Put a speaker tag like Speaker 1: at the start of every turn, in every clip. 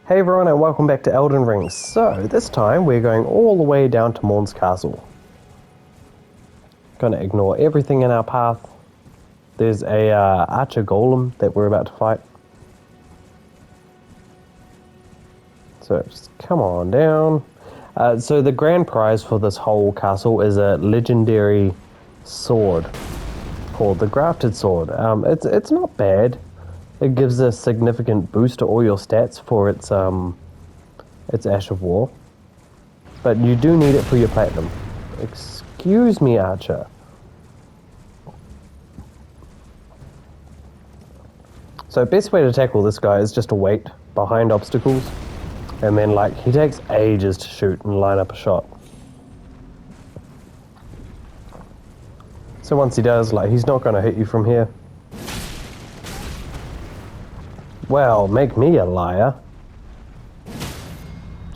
Speaker 1: Hey everyone and welcome back to Elden Ring. So, this time we're going all the way down to Morne's castle. Gonna ignore everything in our path. There's a archer golem that we're about to fight. So, just come on down. So the grand prize for this whole castle is a legendary sword called the Grafted Sword. It's not bad. It gives a significant boost to all your stats for its Ash of War. But you do need it for your platinum. Excuse me, Archer. So best way to tackle this guy is just to wait behind obstacles. And then he takes ages to shoot and line up a shot. So once he does, he's not going to hit you from here. Well, make me a liar.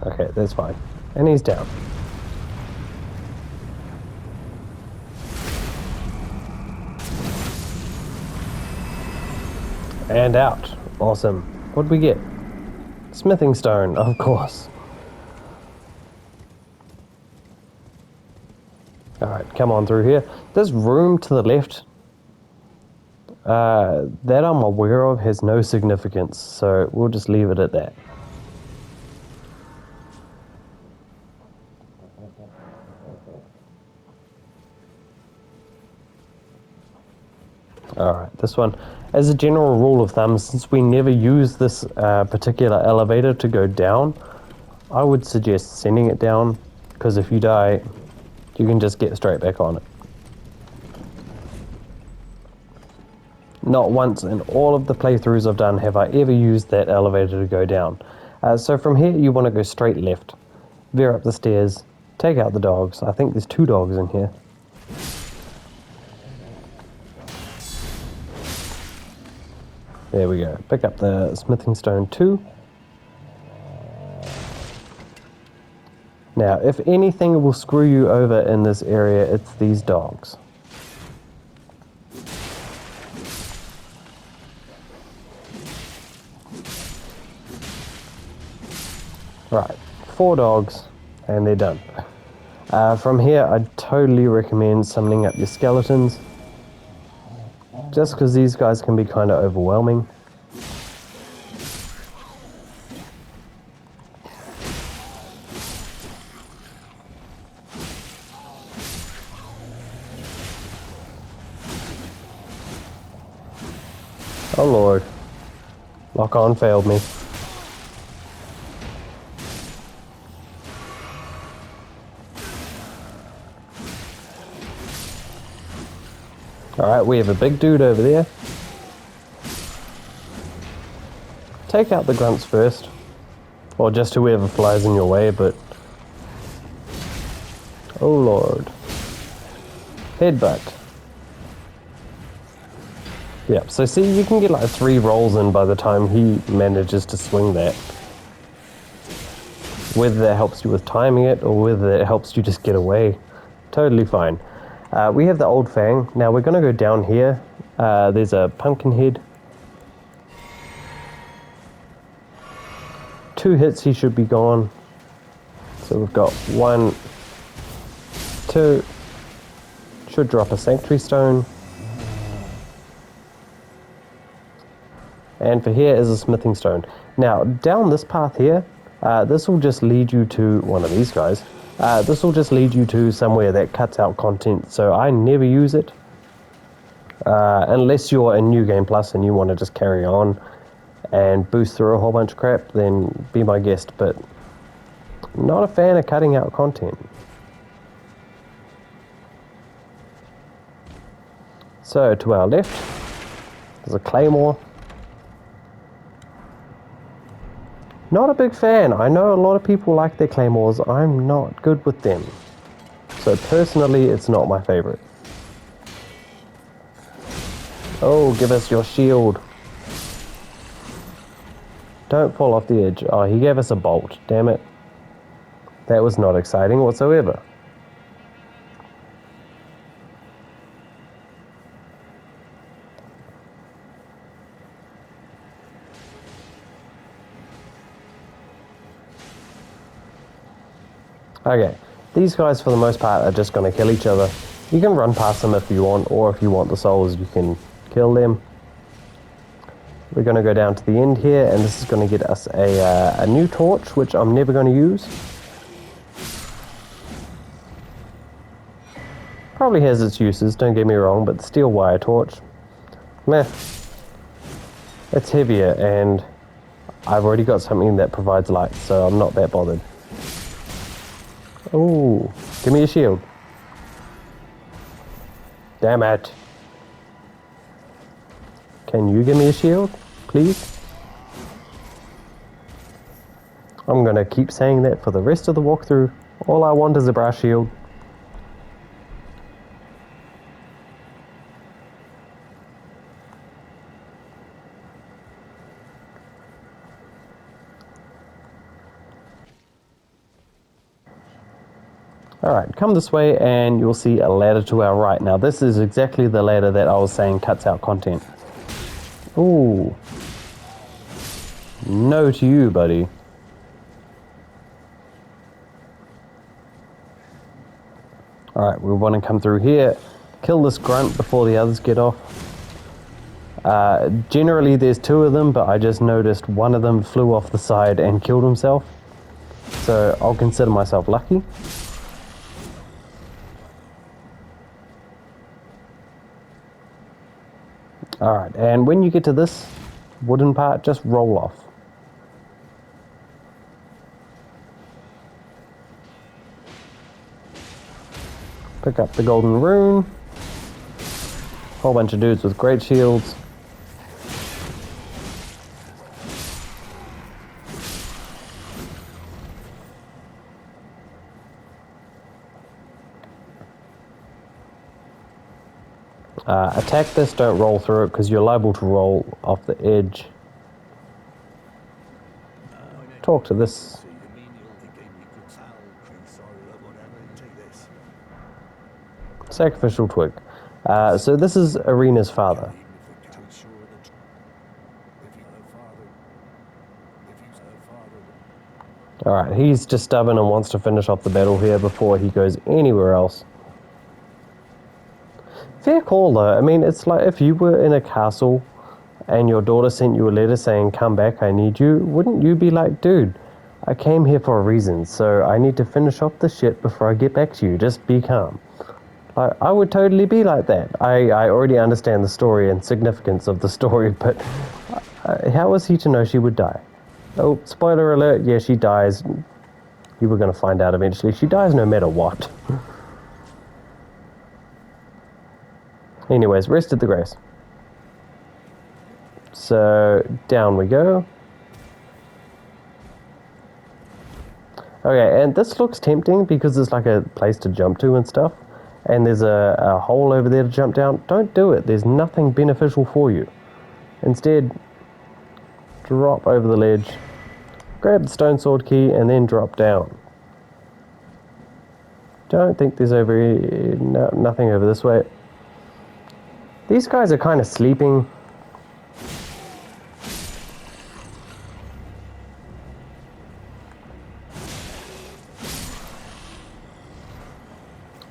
Speaker 1: Okay, that's fine. And he's down. And out. Awesome. What'd we get? Smithing stone, of course. Alright, come on through here. This room to the left, that I'm aware of has no significance, so we'll just leave it at that. Alright, this one. As a general rule of thumb, since we never use this particular elevator to go down, I would suggest sending it down, because if you die, you can just get straight back on it. Not once in all of the playthroughs I've done have I ever used that elevator to go down. So from here, you want to go straight left. Veer up the stairs, take out the dogs. I think there's 2 dogs in here. There we go. Pick up the smithing stone 2. Now, if anything will screw you over in this area, it's these dogs. Right, 4 dogs, and they're done. From here, I'd totally recommend summoning up your skeletons, just because these guys can be kind of overwhelming. Oh lord, lock on failed me. Alright, we have a big dude over there. Take out the grunts first. Or just whoever flies in your way, but... Oh lord. Headbutt. Yep, so see, you can get 3 rolls in by the time he manages to swing that. Whether that helps you with timing it, or whether it helps you just get away. Totally fine. We have the old fang. Now we're going to go down here. There's a pumpkin head. 2 hits, he should be gone. So we've got 1, 2. Should drop a sanctuary stone. And for here is a smithing stone. Now, down this path here, this will just lead you to one of these guys. This will just lead you to somewhere that cuts out content, so I never use it. Unless you're in New Game Plus and you want to just carry on and boost through a whole bunch of crap, then be my guest, but not a fan of cutting out content. So, to our left, there's a claymore. Not a big fan. I know a lot of people like their claymores. I'm not good with them. So personally, it's not my favorite. Oh, give us your shield. Don't fall off the edge. Oh, he gave us a bolt. Damn it. That was not exciting whatsoever. Okay, these guys for the most part are just going to kill each other. You can run past them if you want, or if you want the souls, you can kill them. We're going to go down to the end here, and this is going to get us a new torch, which I'm never going to use. Probably has its uses, don't get me wrong, but the steel wire torch, meh. It's heavier, and I've already got something that provides light, so I'm not that bothered. Ooh, give me a shield. Damn it. Can you give me a shield, please? I'm gonna keep saying that for the rest of the walkthrough. All I want is a brass shield. Alright, come this way and you'll see a ladder to our right. Now this is exactly the ladder that I was saying cuts out content. Ooh. No to you, buddy. Alright, we want to come through here, kill this grunt before the others get off. Generally there's two of them, but I just noticed one of them flew off the side and killed himself. So I'll consider myself lucky. Alright, and when you get to this wooden part, just roll off. Pick up the golden rune. Whole bunch of dudes with great shields. Attack this, don't roll through it because you're liable to roll off the edge. Talk to this. Sacrificial twig. So this is Arena's father. Alright, he's just stubborn and wants to finish off the battle here before he goes anywhere else. Fair call though. I mean, it's like if you were in a castle and your daughter sent you a letter saying, come back, I need you, wouldn't you be like, dude, I came here for a reason, so I need to finish off this shit before I get back to you. Just be calm. I would totally be like that. I already understand the story and significance of the story, but how was he to know she would die? Oh, spoiler alert, yeah, she dies. You were going to find out eventually. She dies no matter what. Anyways, rest of the grace. So, down we go. Okay, and this looks tempting because it's like a place to jump to and stuff. And there's a hole over there to jump down. Don't do it. There's nothing beneficial for you. Instead, drop over the ledge, grab the stone sword key, and then drop down. Don't think there's nothing over this way. These guys are kind of sleeping.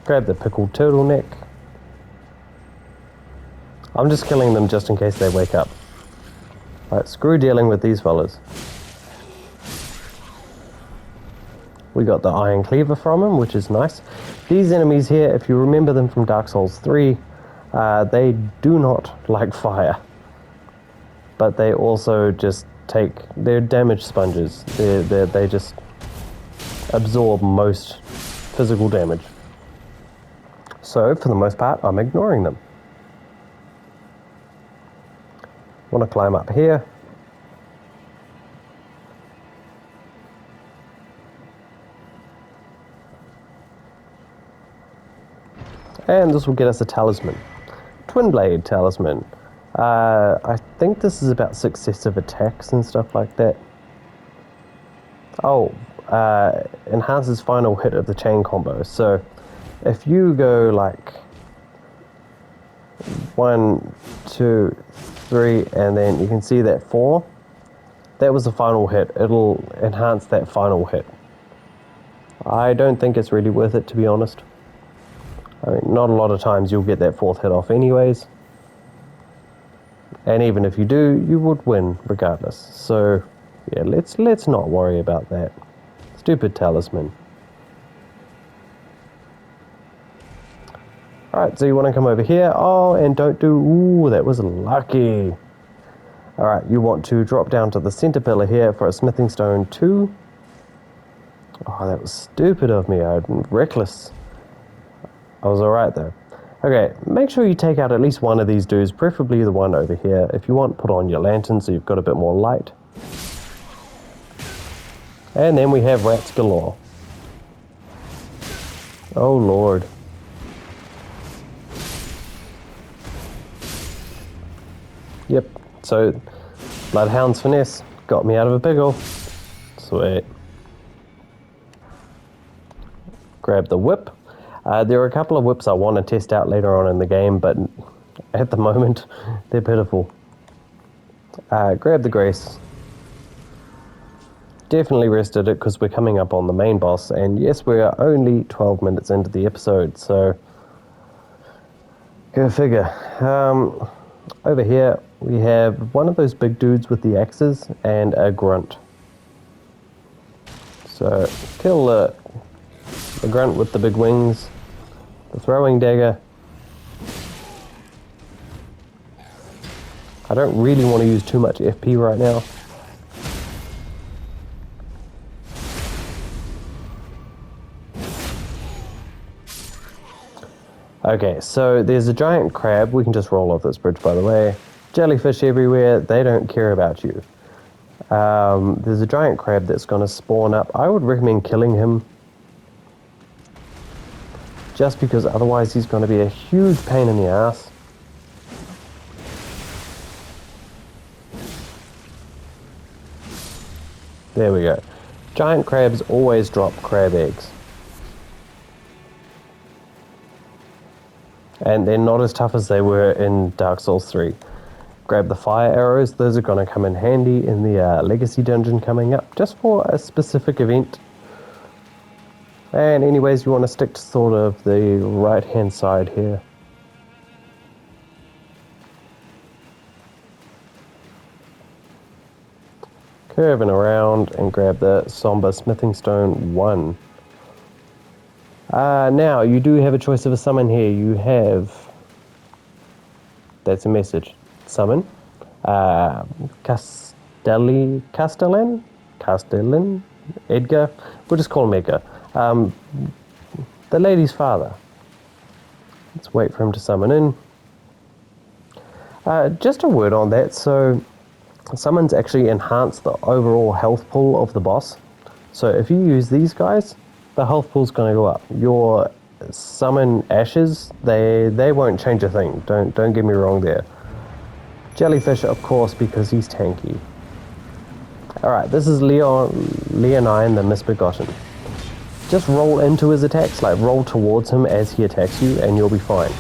Speaker 1: Grab the pickled turtleneck. I'm just killing them just in case they wake up. Alright, screw dealing with these fellas. We got the iron cleaver from him, which is nice. These enemies here, if you remember them from Dark Souls 3, they do not like fire. But they also just they're damage sponges. They just absorb most physical damage. So, for the most part, I'm ignoring them. Want to climb up here. And this will get us a talisman. Twin Blade Talisman. I think this is about successive attacks and stuff like that. Oh, enhances final hit of the chain combo. So, if you go like 1, 2, 3, and then you can see that 4, that was the final hit. It'll enhance that final hit. I don't think it's really worth it, to be honest. I mean, not a lot of times you'll get that fourth hit off anyways. And even if you do, you would win regardless. So, yeah, let's not worry about that. Stupid talisman. Alright, so you want to come over here. Oh, and don't do... Ooh, that was lucky. Alright, you want to drop down to the center pillar here for a smithing stone 2. Oh, that was stupid of me. I'm reckless. I was alright though. Okay, make sure you take out at least one of these dudes, preferably the one over here. If you want, put on your lantern so you've got a bit more light. And then we have rats galore. Oh lord. Yep, so Bloodhound's finesse got me out of a pickle. Sweet. Grab the whip. There are a couple of whips I want to test out later on in the game, but at the moment they're pitiful. Grab the grace. Definitely rested it because we're coming up on the main boss, and yes, we are only 12 minutes into the episode, so go figure. Over here we have one of those big dudes with the axes and a grunt. So kill the grunt with the big wings, the throwing dagger. I don't really want to use too much FP right now. Okay, so there's a giant crab. We can just roll off this bridge, by the way. Jellyfish everywhere. They don't care about you. There's a giant crab that's going to spawn up. I would recommend killing him, just because otherwise he's going to be a huge pain in the ass. There we go. Giant crabs always drop crab eggs. And they're not as tough as they were in Dark Souls 3. Grab the fire arrows. Those are going to come in handy in the legacy dungeon coming up, just for a specific event. And anyways, you want to stick to sort of the right hand side here. Curving around and grab the somber smithing stone 1. Now, you do have a choice of a summon here. You have... That's a message. Summon. Castellan? Edgar? We'll just call him Edgar. The lady's father. Let's wait for him to summon in. Just a word on that. So, summons actually enhance the overall health pool of the boss. So if you use these guys, the health pool's going to go up. Your summon ashes, they won't change a thing. Don't get me wrong there. Jellyfish, of course, because he's tanky. Alright, this is Leonine the Misbegotten. Just roll into his attacks, like roll towards him as he attacks you, and you'll be fine.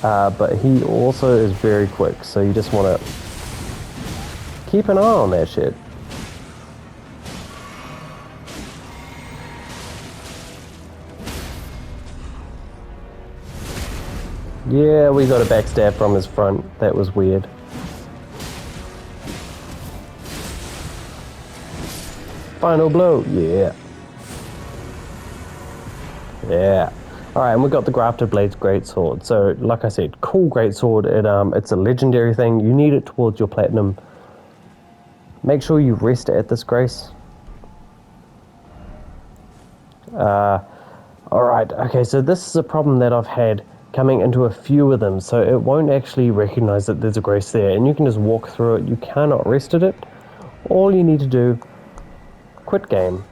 Speaker 1: But he also is very quick, so you just want to keep an eye on that shit. Yeah, we got a backstab from his front. That was weird. Final blow. Yeah. Yeah. Alright, and we got the Grafted Blades Greatsword. So, like I said, cool Greatsword. It's a legendary thing. You need it towards your platinum. Make sure you rest at this grace. Alright, okay, so this is a problem that I've had coming into a few of them, so it won't actually recognize that there's a grace there, and you can just walk through it. You cannot rest at it. All you need to do, quit game.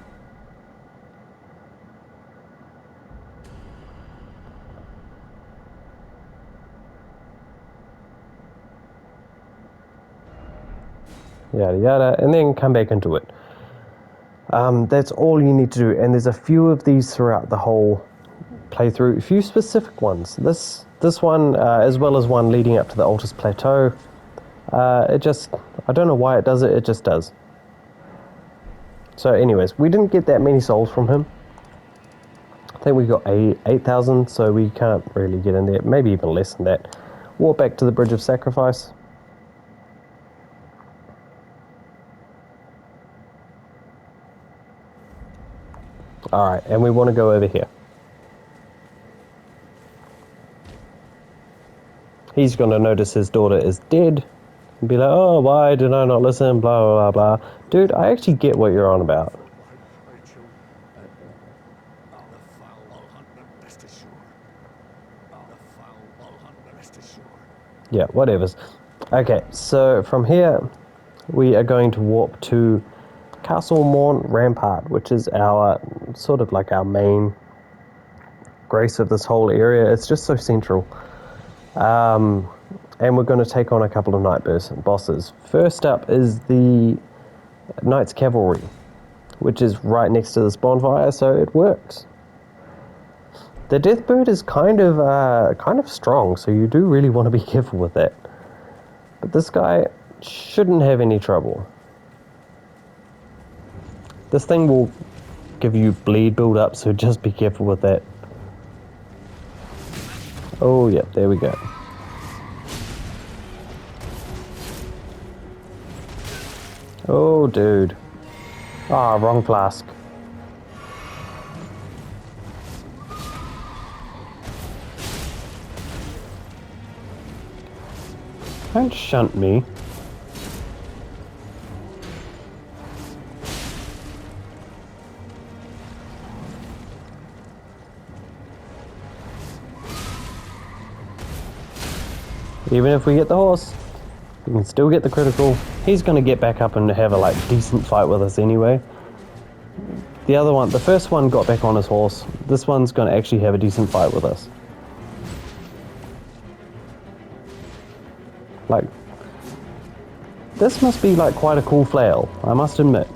Speaker 1: Yada yada, and then come back into it. That's all you need to do, and there's a few of these throughout the whole playthrough, a few specific ones. This one, as well as one leading up to the Altus Plateau, it just, I don't know why it does it, it just does. So anyways, we didn't get that many souls from him. I think we got 8,000, so we can't really get in there. Maybe even less than that. Walk back to the Bridge of Sacrifice. Alright, and we want to go over here. He's going to notice his daughter is dead. And be like, oh, why did I not listen? Blah, blah, blah, blah. Dude, I actually get what you're on about. Yeah, whatevers. Okay, so from here, we are going to warp to Castle Morne Rampart, which is our, sort of like our main grace of this whole area. It's just so central. And we're going to take on a couple of night bosses. First up is the Knights Cavalry, which is right next to this bonfire, so it works. The Deathbird is kind of strong, so you do really want to be careful with that. But this guy shouldn't have any trouble. This thing will give you bleed build up, so just be careful with that. Oh, yep, there we go. Oh, dude. Ah, wrong flask. Don't shunt me. Even if we get the horse, we can still get the critical. He's going to get back up and have a decent fight with us anyway. The other one, the first one got back on his horse. This one's going to actually have a decent fight with us. This must be quite a cool flail, I must admit.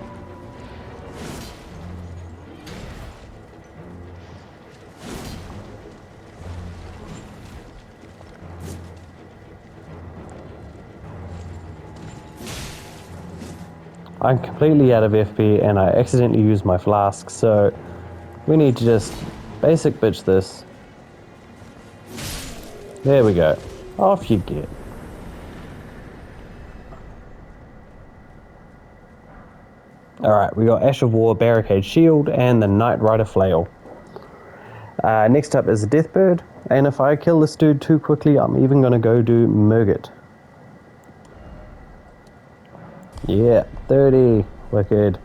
Speaker 1: I'm completely out of FP and I accidentally used my flask, so we need to just basic bitch this. There we go. Off you get. Alright, we got Ash of War, Barricade Shield, and the Knight Rider Flail. Next up is the Deathbird, and if I kill this dude too quickly, I'm even going to go do Murget. Yeah, 30. Wicked.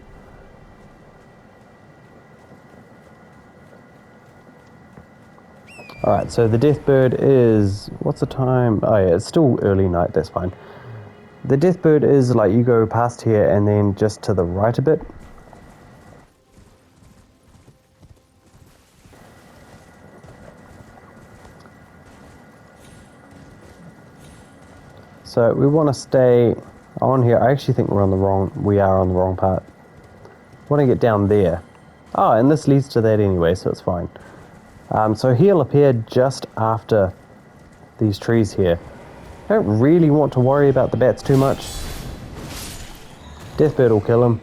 Speaker 1: Alright, so the Deathbird is... What's the time? Oh yeah, it's still early night, that's fine. The Deathbird is you go past here and then just to the right a bit. So we want to stay on here. I actually think we are on the wrong part. Want to get down there. Oh, and this leads to that anyway, so it's fine. So he'll appear just after these trees here. I don't really want to worry about the bats too much. Deathbird will kill him.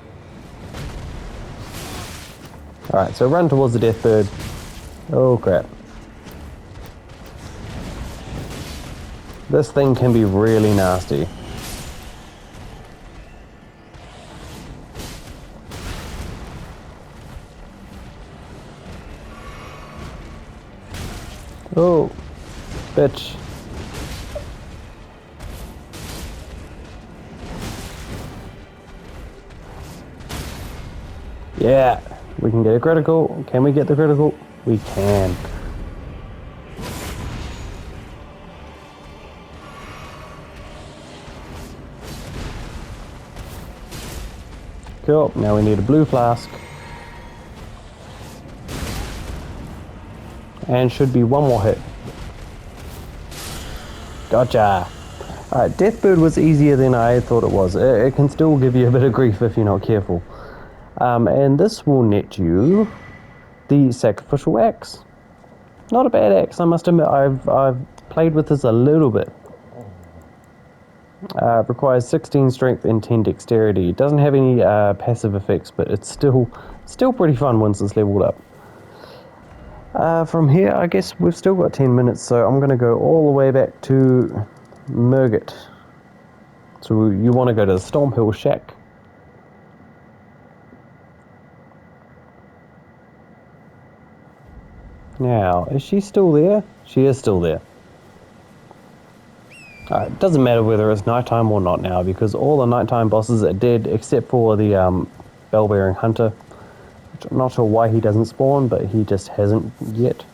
Speaker 1: Alright, so run towards the Deathbird. Oh crap. This thing can be really nasty. Oh, bitch. Yeah, we can get a critical. Can we get the critical? We can. Cool, now we need a blue flask. And should be one more hit. Gotcha. Alright, Deathbird was easier than I thought it was. It can still give you a bit of grief if you're not careful. And this will net you the Sacrificial Axe. Not a bad axe, I must admit. I've played with this a little bit. Requires 16 strength and 10 dexterity. It doesn't have any passive effects, but it's still pretty fun once it's leveled up. From here, I guess we've still got 10 minutes, so I'm going to go all the way back to Murgat. So you want to go to the Stormhill Shack. Now, is she still there? She is still there. It doesn't matter whether it's nighttime or not now, because all the nighttime bosses are dead except for the bell-bearing hunter. Which I'm not sure why he doesn't spawn, but he just hasn't yet.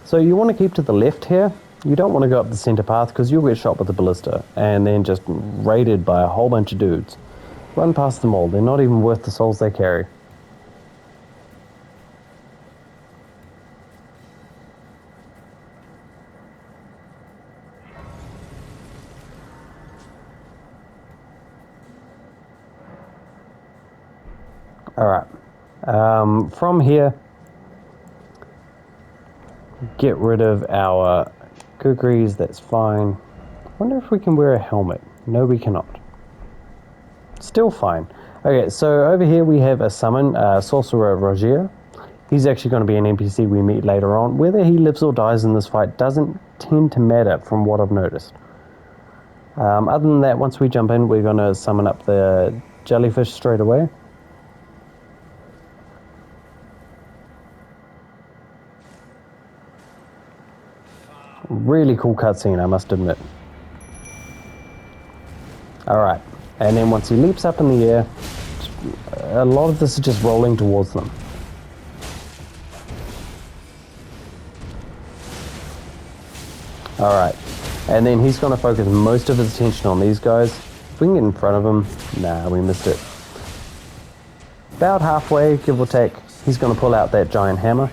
Speaker 1: So you want to keep to the left here. You don't want to go up the center path because you'll get shot with the ballista and then just raided by a whole bunch of dudes. Run past them all. They're not even worth the souls they carry. Alright. From here, get rid of our kukris. That's fine. I wonder if we can wear a helmet. No, we cannot. Still fine. Okay, so over here we have a summon, Sorcerer Rogier. He's actually going to be an NPC we meet later on. Whether he lives or dies in this fight doesn't tend to matter from what I've noticed. Other than that, once we jump in, we're going to summon up the jellyfish straight away. Really cool cutscene, I must admit. Alright, and then once he leaps up in the air, a lot of this is just rolling towards them. Alright, and then he's going to focus most of his attention on these guys. If we can get in front of him, nah, we missed it. About halfway, give or take, he's going to pull out that giant hammer.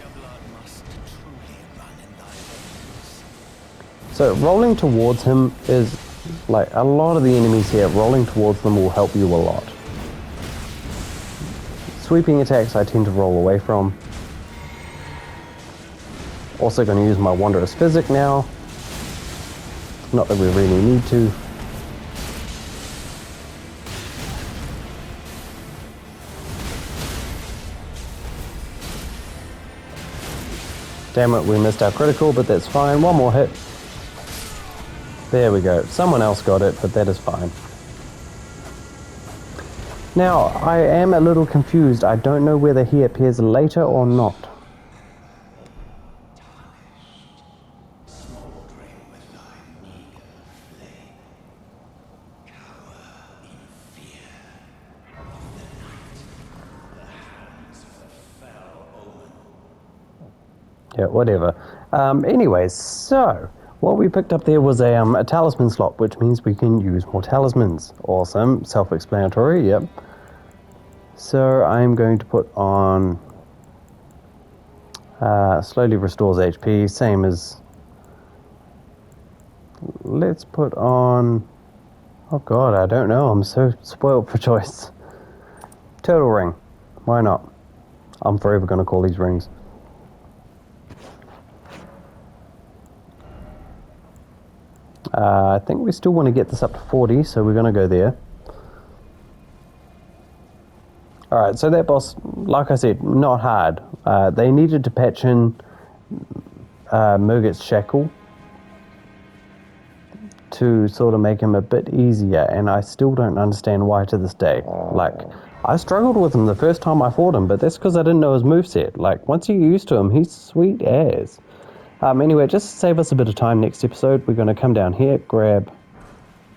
Speaker 1: So rolling towards him is, like, a lot of the enemies here, rolling towards them will help you a lot. Sweeping attacks I tend to roll away from. Also going to use my Wondrous Physic now. Not that we really need to. Damn it, we missed our critical, but that's fine. One more hit. There we go. Someone else got it, but that is fine. Now, I am a little confused. I don't know whether he appears later or not. Yeah, whatever. Anyways, so what we picked up there was a talisman slot, which means we can use more talismans. Awesome. Self-explanatory, yep. So I'm going to put on slowly restores HP, same as... Let's put on... Oh god, I don't know. I'm so spoiled for choice. Turtle ring. Why not? I'm forever going to call these rings. I think we still want to get this up to 40, so we're going to go there. Alright, so that boss, like I said, not hard. They needed to patch in Murgat's shackle to sort of make him a bit easier, and I still don't understand why to this day. Like, I struggled with him the first time I fought him, but that's because I didn't know his moveset. Like, once you're used to him, he's sweet as. Anyway, just to save us a bit of time next episode, we're going to come down here, grab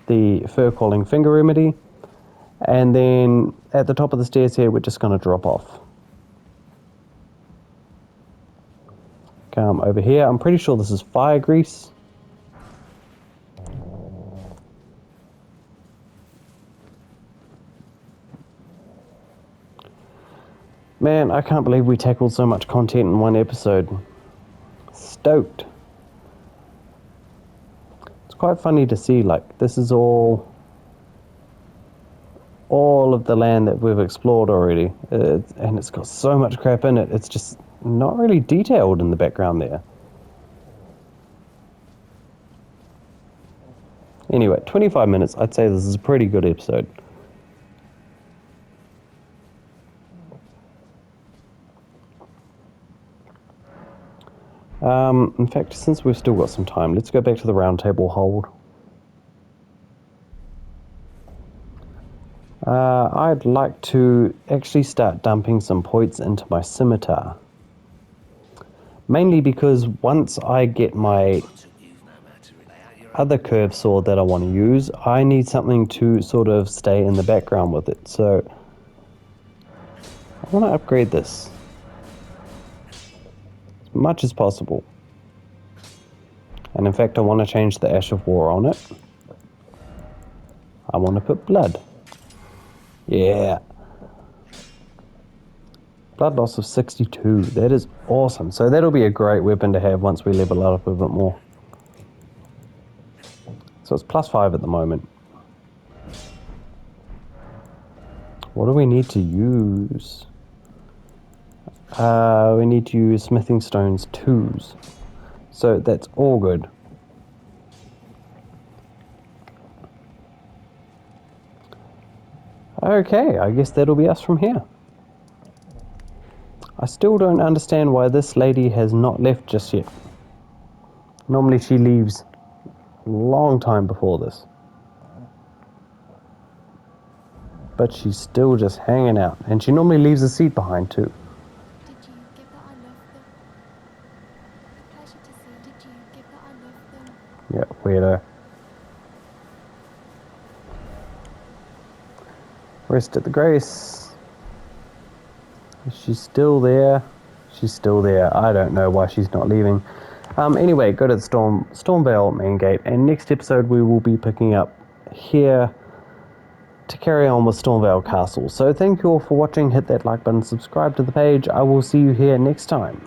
Speaker 1: the fur-calling finger remedy, and then at the top of the stairs here, we're just going to drop off. Come over here. I'm pretty sure this is fire grease. Man, I can't believe we tackled so much content in one episode. Stoked. It's quite funny to see, like, this is all of the land that we've explored already, and it's got so much crap in it. It's just not really detailed in the background there. Anyway, 25 minutes. I'd say this is a pretty good episode. In fact, since we've still got some time, let's go back to the round table hold. I'd like to actually start dumping some points into my scimitar. Mainly because once I get my other curved sword that I want to use, I need something to sort of stay in the background with it. So I want to upgrade this as much as possible. And in fact, I want to change the Ash of War on it. I want to put blood. Yeah. Blood loss of 62. That is awesome. So that'll be a great weapon to have once we level up a bit more. So it's +5 at the moment. What do we need to use? We need to use smithing stones 2s. So that's all good. Okay, I guess that'll be us from here. I still don't understand why this lady has not left just yet. Normally she leaves a long time before this. But she's still just hanging out. And she normally leaves a seat behind too.
Speaker 2: Did you give that I love them? A pleasure to see. Did you give that I love them?
Speaker 1: Yeah, weirdo. Rest at the Grace. Is she still there? She's still there. I don't know why she's not leaving. Anyway, go to the Stormvale main gate, and next episode we will be picking up here to carry on with Stormvale Castle. So thank you all for watching. Hit that like button, subscribe to the page. I will see you here next time.